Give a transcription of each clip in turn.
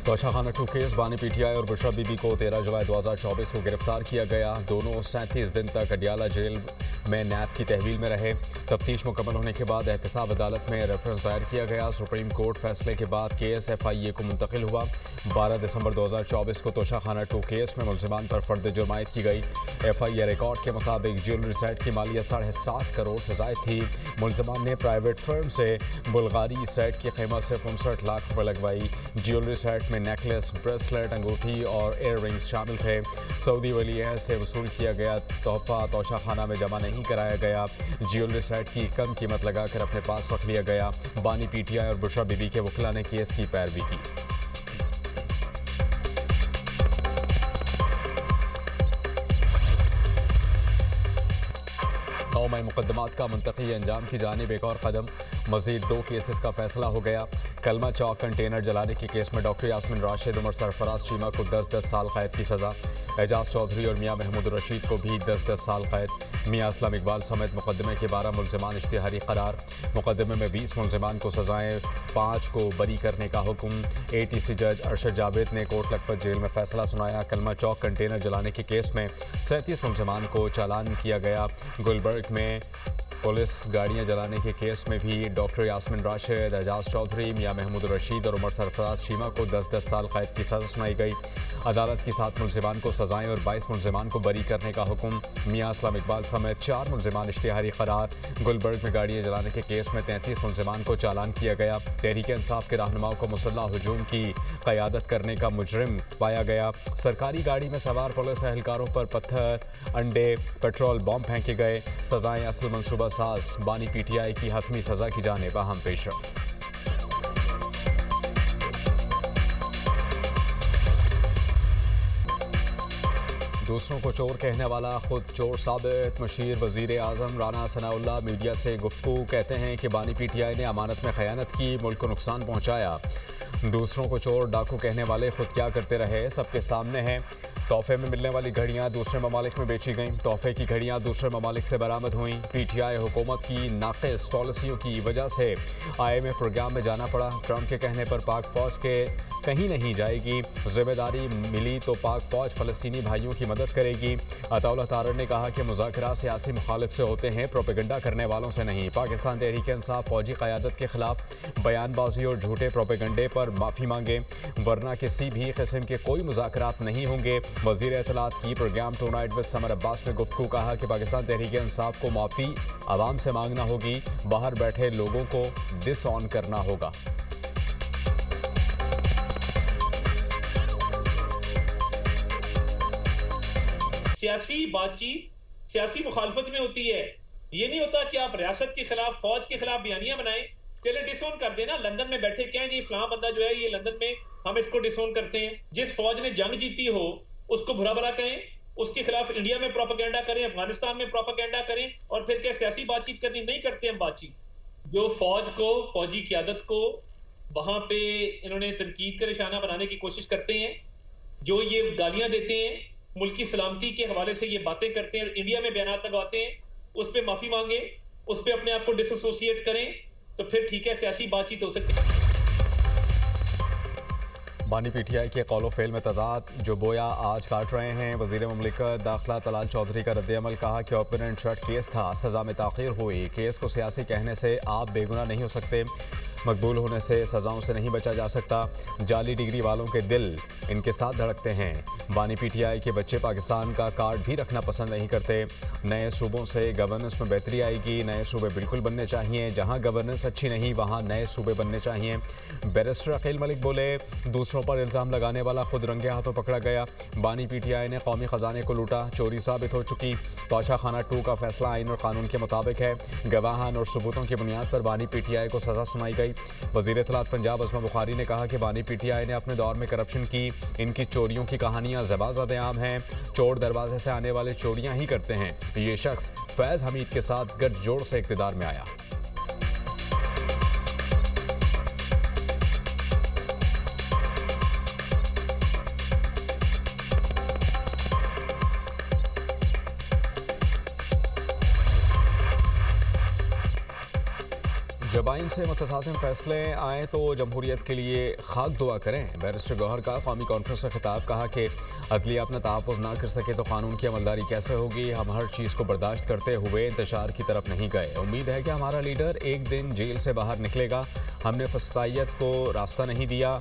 Toshakhana 2 case बानी PTI और बुशरा बीबी को 13 जुलाई 2024 को गिरफ्तार किया गया। दोनों 37 दिन तक अडियाला जेल में नैब की तहवील में रहे। तफ्तीश मुकम्मल होने के बाद एहतसाब अदालत में रेफरेंस दायर किया गया। सुप्रीम कोर्ट फैसले के बाद केस FIA को मुंतकिल हुआ। 12 दिसंबर 2024 को तोशाखाना 2 केस में मुलजिमान पर फर्द जुर्मायत की गई। FIA रिकॉर्ड के मुताबिक ज्वेलरी सेट की मालियत 7.5 करोड़ से ज़ायद थी। मुलजिमान ने प्राइवेट फर्म से बुल्गारी सेट की कीमत से 65 लाख रुपये लगवाई। ज्वेलरी सेट में नेकलेस, ब्रेसलेट, अंगूठी और एयर रिंग्स शामिल थे। सऊदी वली अहद से वसूल किया गया तोहफा तोशाखाना में जमा नहीं कराया गया। ज्वेलरी सेट की कम कीमत लगाकर अपने पास रख लिया गया। बानी पीटीआई और बुशरा बीबी के वकीला ने केस की पैरवी की। 9 मई मुकदमात का मुंतकी अंजाम की जानिब एक और कदम। मजीद 2 केसेस का फैसला हो गया। कलमा चौक कंटेनर जलाने के केस में डॉक्टर यास्मिन राशिद, उमर सरफराज चीमा को 10-10 साल कैद की सज़ा। एजाज चौधरी और मियाँ महमूद रशीद को भी 10-10 साल कैद। मियाँ असलम इकबाल समेत मुकदमे के 12 मुलजिमान इश्तिहारी करार। मुकदमे में 20 मुलजिमान को सजाएं, 5 को बरी करने का हुक्म। ATC जज अरशद जावेद ने कोट लखपत जेल में फैसला सुनाया। कलमा चौक कंटेनर जलाने के केस में 37 मुलजिमान को चालान किया गया। गुलबर्ग में पुलिस गाड़ियां जलाने के केस में भी डॉक्टर यास्मिन राशिद, एजाज चौधरी, मियाँ महमूद रशीद और उमर सरफराज चीमा को 10-10 साल कैद की सज़ा सुनाई गई। अदालत की 7 मुलजिमान को सजाएं और 22 मुलजिमान को बरी करने का हुक्म। मियाँ असलम इकबाल समेत 4 मुलजिमान इश्तिहारी करार। गुलबर्ग में गाड़ियां जलाने के केस में 33 मुलजिमान को चालान किया गया। तहरीक इंसाफ के रहनुमाओं को मुसल्लह हुजूम की क़यादत करने का मुजरिम पाया गया। सरकारी गाड़ी में सवार पुलिस एहलकारों पर पत्थर, अंडे, पेट्रोल बम फेंके गए। सजाएं असल मनसूबा साज। बानी पीटीआई की हतमी सजा की जानिब अहम पेशरफ्त। दूसरों को चोर कहने वाला खुद चोर साबित। मशीर वजीर आज़म राना सनाउल्लाह मीडिया से गुफ्तगू कहते हैं कि बानी पीटीआई ने अमानत में खयानत की, मुल्क को नुकसान पहुंचाया। दूसरों को चोर डाकू कहने वाले खुद क्या करते रहे सबके सामने हैं। तोहफे में मिलने वाली घड़ियां दूसरे ममालिक में बेची गईं। तोहफे की घड़ियां दूसरे ममालिक से बरामद हुईं। पीटीआई हुकूमत की नाक़िस पॉलिसियों की वजह से IMF प्रोग्राम में जाना पड़ा। ट्रंप के कहने पर पाक फौज के कहीं नहीं जाएगी। जिम्मेदारी मिली तो पाक फौज फ़लस्तीनी भाइयों की मदद करेगी। अताउल्लाह तारड़ ने कहा कि मुज़ाकरात सियासी मुखालिफ से होते हैं, प्रोपेगेंडा करने वालों से नहीं। पाकिस्तान तहरीक इंसाफ फौजी क़यादत के खिलाफ बयानबाजी और झूठे प्रोपेगेंडे पर माफ़ी मांगे, वरना किसी भी किस्म के कोई मुज़ाकरात नहीं होंगे। वज़ीर इत्तलात की program tonight with Samar Abbas ने गुफ्तगू कहा कि पाकिस्तान तहरीक इंसाफ को माफ़ी आवाम से मांगना होगी, बाहर बैठे लोगों को डिसऑन करना होगा। सियासी बातचीत सियासी मुखालफत में होती है। ये नहीं होता कि आप रियासत के खिलाफ, फौज के खिलाफ बयानियां बनाएं। चले डिसोन कर देना। लंदन में बैठे क्या है जी, फलां बंदा जो है ये लंदन में हम इसको डिसोन करते हैं। जिस फौज ने जंग जीती हो उसको बुरा भला कहें, उसके खिलाफ इंडिया में प्रोपेगेंडा करें, अफगानिस्तान में प्रोपेगेंडा करें, और फिर क्या सियासी बातचीत करनी नहीं करते हम बातचीत। जो फौज को, फौजी क़यादत को वहां पे इन्होंने तनकीद का निशाना बनाने की कोशिश करते हैं। जो ये गालियां देते हैं, मुल्की सलामती के हवाले से ये बातें करते हैं, इंडिया में बयान लगाते हैं, उस पर माफी मांगे, उस पर अपने आप को डिसोसिएट करें, तो फिर ठीक है, सियासी बातचीत हो सकती है। बानी पीटीआई के कौलो फेल में तजाद जो बोया आज काट रहे हैं। वज़ीर मुमलिकत दाखिला तलाल चौधरी का रद्द-ए-अमल, कहा कि ओपन शट केस था, सज़ा में ताख़ीर हुई। केस को सियासी कहने से आप बेगुनाह नहीं हो सकते, मकबूल होने से सज़ाओं से नहीं बचा जा सकता। जाली डिग्री वालों के दिल इनके साथ धड़कते हैं। बानी पीटीआई के बच्चे पाकिस्तान का कार्ड भी रखना पसंद नहीं करते। नए सूबों से गवर्नेंस में बेहतरी आएगी। नए सूबे बिल्कुल बनने चाहिए। जहां गवर्नेंस अच्छी नहीं वहां नए सूबे बनने चाहिए। बैरिस्टर अकील मलिक बोले, दूसरों पर इल्ज़ाम लगाने वाला खुद रंगे हाथों पकड़ा गया। बानी पीटीआई ने कौमी ख़जाने को लूटा, चोरी साबित हो चुकी। तोशाखाना 2 का फैसला आइन और कानून के मुताबिक है। गवाहान और सबूतों की बुनियाद पर बानी पीटीआई को सज़ा सुनाई गई। वज़ीर इत्तलात पंजाब अज़मा बुखारी ने कहा कि बानी पीटीआई ने अपने दौर में करप्शन की। इनकी चोरियों की कहानियां ज़बाज़द आम हैं। चोर दरवाजे से आने वाले चोरियां ही करते हैं। ये शख्स फैज़ हमीद के साथ गठजोड़ से इक़्तिदार में आया। जब आइन से मुतसादिम फैसले आए तो जमहूरियत के लिए खाक दुआ करें। बैरिस्टर गौहर का कौमी कॉन्फ्रेंस से खिताब। कहा कि अदलिया अपना तहफ़्फ़ुज़ ना कर सके तो कानून की अमलदारी कैसे होगी। हम हर चीज़ को बर्दाश्त करते हुए इंतशार की तरफ नहीं गए। उम्मीद है कि हमारा लीडर एक दिन जेल से बाहर निकलेगा। हमने फसादियत को रास्ता नहीं दिया।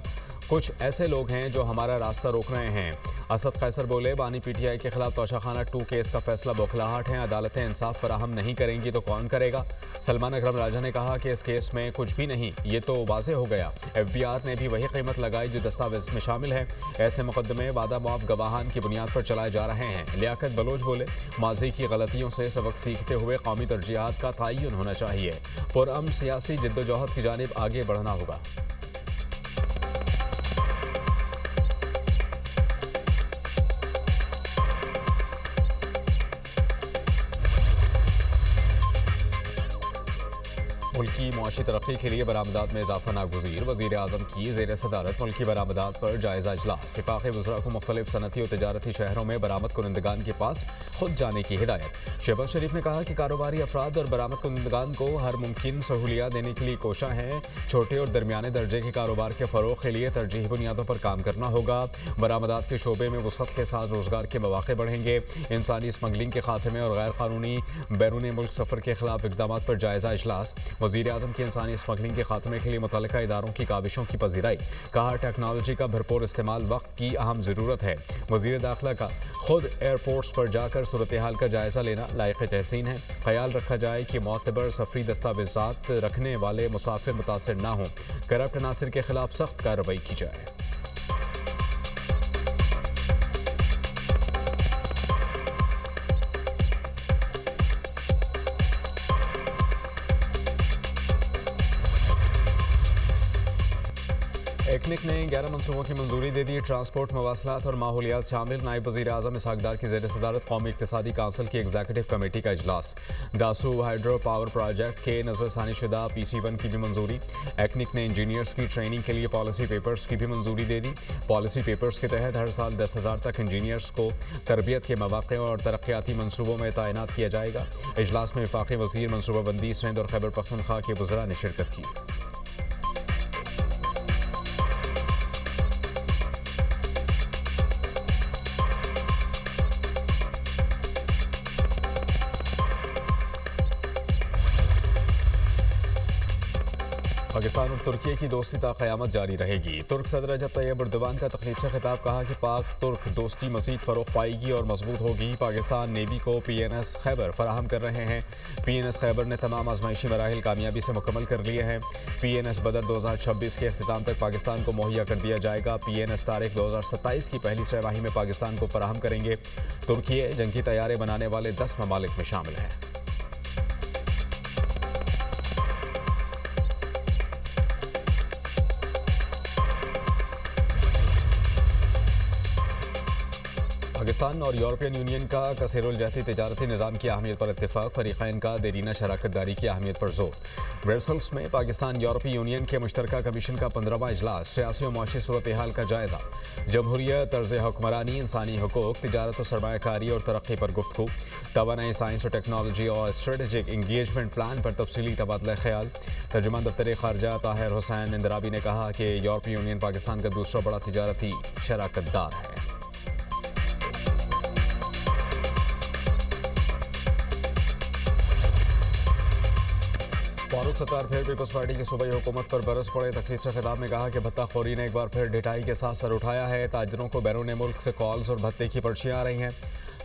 कुछ ऐसे लोग हैं जो हमारा रास्ता रोक रहे हैं। असद कैसर बोले, बानी पीटीआई के खिलाफ तोशाखाना 2 केस का फैसला बौखलाहट है। अदालतें इंसाफ फराहम नहीं करेंगी तो कौन करेगा। सलमान अकरम राजा ने कहा कि इस केस में कुछ भी नहीं, ये तो वाज़े हो गया। FBI ने भी वही कीमत लगाई जो दस्तावेज में शामिल है। ऐसे मुकदमे वादा मुआफ गवाहान की बुनियाद पर चलाए जा रहे हैं। लियाकत बलोच बोले, माजी की गलतियों से सबक सीखते हुए कौमी तरजीहात का तयन होना चाहिए। पुरअमन सियासी जिद्दोजहद की जानिब आगे बढ़ना होगा। मुल्की मुआशी तरक्की के लिए बरामदात में इजाफा नागुज़ीर। वज़ीर आज़म की ज़ेर सदारत मुल्की बरामदात पर जायज़ा इजलास। वफ़ाक़ी वज़रा को मुख्तलिफ सनती और तिजारती शहरों में बरामद कुनंदगान के पास खुद जाने की हिदायत। शहबाज शरीफ ने कहा कि कारोबारी अफराद और बरामद कुनंदगान को हर मुमकिन सहूलियत देने के लिए कोशा है। छोटे और दरमियाने दर्जे के कारोबार के फ़रोग़ के लिए तरजीही बुनियादों पर काम करना होगा। बरामदात के शोबे में वसअत के साथ रोज़गार के मौक़े बढ़ेंगे। इंसानी स्मगलिंग के खात्मे और गैर कानूनी बैरून मुल्क सफ़र के खिलाफ इक़दाम पर जायज़ा इजलास। वज़ीर आज़म की इंसानी स्मगलिंग के खात्मे के लिए मुतल्लिका इदारों की काविशों की पजीराई। कहा, टेक्नोलॉजी का भरपूर इस्तेमाल वक्त की अहम ज़रूरत है। वज़ीर दाखिला का खुद एयरपोर्ट्स पर जाकर सूरत हाल का जायज़ा लेना लायक तहसीन है। ख्याल रखा जाए कि मोतबर सफरी दस्तावेज़ात रखने वाले मुसाफिर मुतासिर न हों। करप्ट अनासिर के खिलाफ सख्त कार्रवाई की जाए। एक्निक ने 11 मनसूबों की मंजूरी दे दी। ट्रांसपोर्ट, मवासलात और माहौलियात शामिल। नायब वज़ीर आज़म इसहाक डार की ज़ेर सदारत कौमी इक़्तिसादी काउंसिल की एग्जीक्यूटिव कमेटी का इजलास। दासू हाइड्रो पावर प्रोजेक्ट के नज़रसानी शुदा PC1 की भी मंजूरी। एक्निक ने इंजीनियर्स की ट्रेनिंग के लिए पॉलिसी पेपर्स की भी मंजूरी दे दी। पॉलिसी पेपर्स के तहत हर साल 10,000 तक इंजीनियर्स को तरबियत के मौक़े और तरक्याती मनसूबों में तैनात किया जाएगा। इजलास में वफाक़ी वज़ीर मनसूबाबंदी सिंध और खैबर पख्तूनख्वा के वज़रा ने शिरकत की। पाकिस्तान और तुर्की की दोस्ती ता क़यामत जारी रहेगी। तुर्क सदर रजब तैयब एर्दोगान का तकरीब से खिताब। कहा कि पाक तुर्क दोस्ती मज़ीद फ़रोग़ पाएगी और मजबूत होगी। पाकिस्तान नेवी को PNS खैबर फराहम कर रहे हैं। PNS खैबर ने तमाम आजमाइशी मराहिल कामयाबी से मुकम्मल कर लिए हैं। PNS बदर 2026 के अख्तिताम तक पाकिस्तान को मुहैया कर दिया जाएगा। PNS तारीख 2027 की पहली छमाही में पाकिस्तान को फराहम करेंगे। तुर्की जंगी तैयारे बनाने वाले 10 ममालिक में शामिल हैं। पाकिस्तान और यूरोपियन यूनियन का कसीरुल-जहती तिजारती निज़ाम की अहमियत पर इत्तेफाक। फरीक़ैन का देरीना शराकत दारी की अहमियत पर जोर। ब्रसेल्स में पाकिस्तान यूरोपीय यूनियन के मुश्तरका कमीशन का 15वां इजलास। सियासी और मुआशी सूरत हाल का जायज़ा। जमहूरियत, तर्ज़ हुक्मरानी, इंसानी हुकूक, तिजारत और सरमायाकारी और तरक्की पर गुफ्तगू। तवानाई, साइंस और टेक्नोलॉजी और स्ट्रेटेजिक इंगेजमेंट प्लान पर तफसीली तबादला ख्याल। तर्जुमान दफ्तर ख़ारजा ताहिर हुसैन इंदराबी ने कहा कि यूरोपीय यूनियन पाकिस्तान का दूसरा बड़ा तिजारती शराकतदार है। फारूक सत्तार फिर पीपल्स पार्टी की सूबाई हुकूमत पर बरस पड़े। तकरीब से खिताब में कहा कि भत्ताखोरी ने एक बार फिर ढिठाई के साथ सर उठाया है। ताजरों को बैरून मुल्क से कॉल्स और भत्ते की पर्चियां आ रही हैं।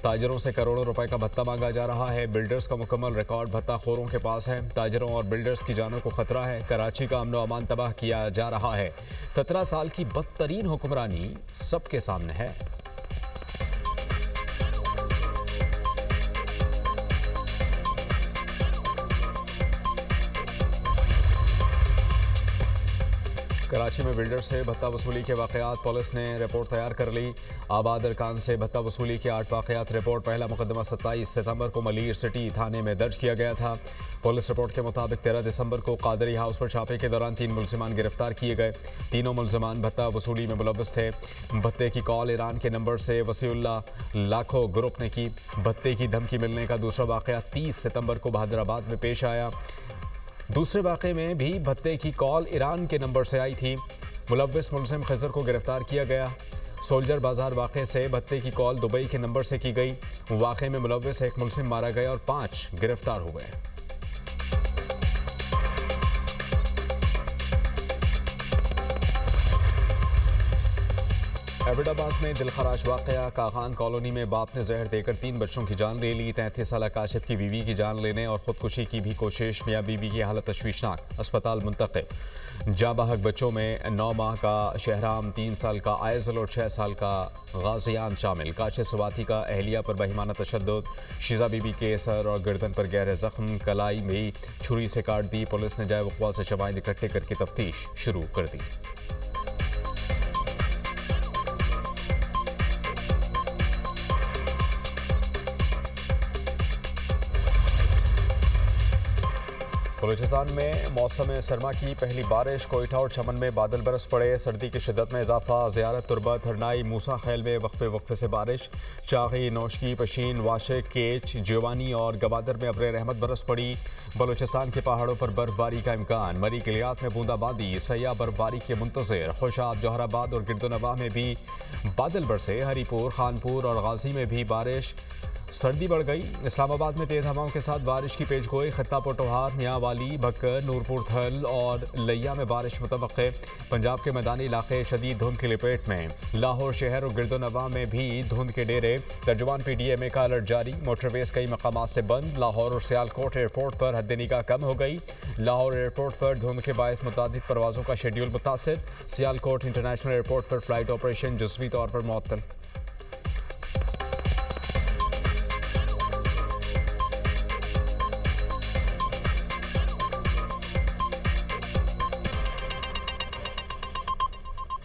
ताजरों से करोड़ों रुपए का भत्ता मांगा जा रहा है। बिल्डर्स का मुकम्मल रिकॉर्ड भत्ताखोरों के पास है। ताजरों और बिल्डर्स की जानों को खतरा है। कराची का अमन व अमान तबाह किया जा रहा है। 17 साल की बदतरीन हुक्मरानी सबके सामने है। कराची में बिल्डर से भत्ता वसूली के वाक़यात। पुलिस ने रिपोर्ट तैयार कर ली। आबाद अरकान से भत्ता वसूली के 8 वाक़यात रिपोर्ट। पहला मुकदमा 27 सितंबर को मलीर सिटी थाने में दर्ज किया गया था। पुलिस रिपोर्ट के मुताबिक 13 दिसंबर को कादरी हाउस पर छापे के दौरान 3 मुलजिमान गिरफ्तार किए गए। तीनों मुलजिमान भत्ता वसूली में मुलव्वस थे। भत्ते की कॉल ईरान के नंबर से वसीउल्ला लाखो ग्रुप ने की। भत्ते की धमकी मिलने का दूसरा वाक़या 30 सितंबर को बहादुराबाद में पेश आया। दूसरे वाक़े में भी भत्ते की कॉल ईरान के नंबर से आई थी। मुलव्विस मुल्ज़िम खिज़र को गिरफ्तार किया गया। सोल्जर बाजार वाक़े से भत्ते की कॉल दुबई के नंबर से की गई। वाक़े में मुलव्विस एक मुल्ज़िम मारा गया और 5 गिरफ्तार हो गए। एबटाबाद में दिलखराश वाक़या। कागान कॉलोनी में बाप ने जहर देकर 3 बच्चों की जान ले ली। 33 साल काशिफ की बीवी की जान लेने और खुदकुशी की भी कोशिश। मियाँ बीवी की हालत तशवीशनाक, अस्पताल मुंतकिल। जाबाहक बच्चों में 9 माह का शहराम, 3 साल का आयजल और 6 साल का गाजियान शामिल। काशिफ सवाती का अहलिया पर बहिमाना तशद्दुद। शीजा बीबी के सर और गर्दन पर गहरे जख्म, कलाई भी छुरी से काट दी। पुलिस ने जाए वक़्वा से शवाहिद इकट्ठे करके तफ्तीश शुरू कर दी। बलूचिस्तान में मौसम सरमा की पहली बारिश। कोयटा और चमन में बादल बरस पड़े। सर्दी की शिद्दत में इजाफा। ज़ियारत, तुरबत, हरनाई, मूसा खैल में वक्फे वक्फे से बारिश। चागी, नौशकी, पशीन, वाशिक, केच, जिवानी और गवादर में अब्र रहमत बरस पड़ी। बलूचिस्तान के पहाड़ों पर बर्फबारी का इम्कान। मरी किलियात में बूंदाबांदी। सयाह बर्फबारी के मुंतज़िर। खुशाब, जौहराबाद और गिरदोनवा में भी बादल बरसे। हरीपुर, खानपुर और गाजी में भी बारिश। सर्दी बढ़ गई। इस्लामाबाद में तेज़ हवाओं के साथ बारिश की पेशगोई। खत्ता पोटोहार, मियांवाली, बक्कर, नूरपुर थल और लिया में बारिश मुतवक्के। पंजाब के मैदानी इलाके शदीद धुंध की लपेट में। लाहौर शहर और गिरदोनवा में भी धुंध के डेरे। तर्जुमान PDMA का अलर्ट जारी। मोटरवेज कई मकामात से बंद। लाहौर और सियालकोट एयरपोर्ट पर हद निगाह कम हो गई। लाहौर एयरपोर्ट पर धुंध के बायस मुतादिद परवाज़ों का शेड्यूल मुतासिर। सियालकोट इंटरनेशनल एयरपोर्ट पर फ्लाइट ऑपरेशन जुज़वी तौर पर मुअत्तल।